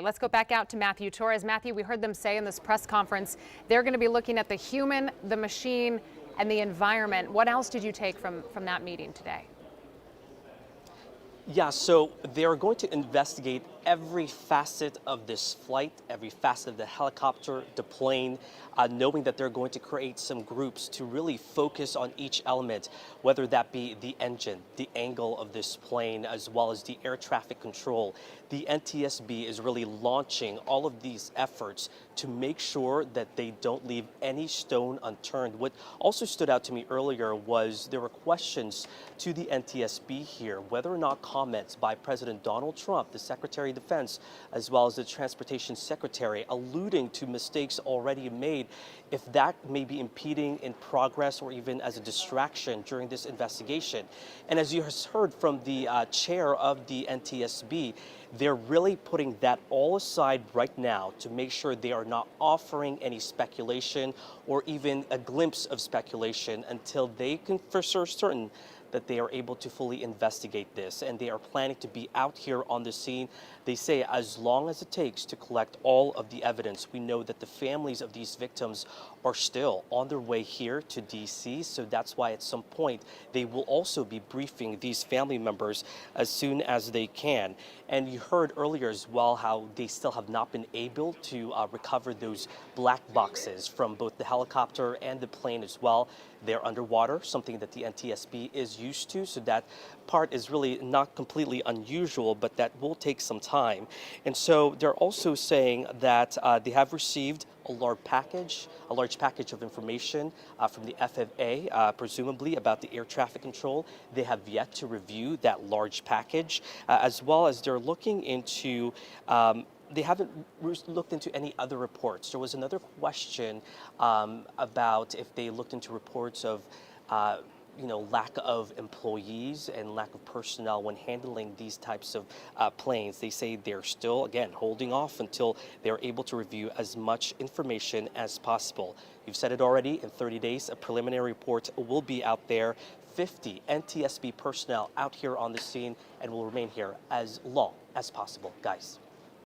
Let's go back out to Matthew Torres. Matthew, we heard them say in this press conference they're going to be looking at the human, the machine, and the environment. What else did you take from that meeting today? Yeah, so they're going to investigate every facet of this flight, every facet of the helicopter, the plane, knowing that they're going to create some groups to really focus on each element, whether that be the engine, the angle of this plane, as well as the air traffic control. The NTSB is really launching all of these efforts to make sure that they don't leave any stone unturned. What also stood out to me earlier was there were questions to the NTSB here, whether or not comments by President Donald Trump, the Secretary of Defense, as well as the Transportation Secretary, alluding to mistakes already made, if that may be impeding in progress or even as a distraction during this investigation. And as you heard from the chair of the NTSB, they're really putting that all aside right now to make sure they are not offering any speculation or even a glimpse of speculation until they can for certain that they are able to fully investigate this, and they are planning to be out here on the scene. They say as long as it takes to collect all of the evidence. We know that the families of these victims are still on their way here to DC, so that's why at some point they will also be briefing these family members as soon as they can. And you heard earlier as well how they still have not been able to recover those black boxes from both the helicopter and the plane as well. They're underwater, something that the NTSB is used to, so that part is really not completely unusual, but that will take some time. And so they're also saying that they have received a large package of information from the FAA, presumably about the air traffic control. They have yet to review that large package, as well as they're looking into they haven't looked into any other reports. There was another question about if they looked into reports of lack of employees and lack of personnel when handling these types of planes. They say they're still, again, holding off until they're able to review as much information as possible. You've said it already, in 30 days, a preliminary report will be out there. 50 NTSB personnel out here on the scene and will remain here as long as possible. Guys.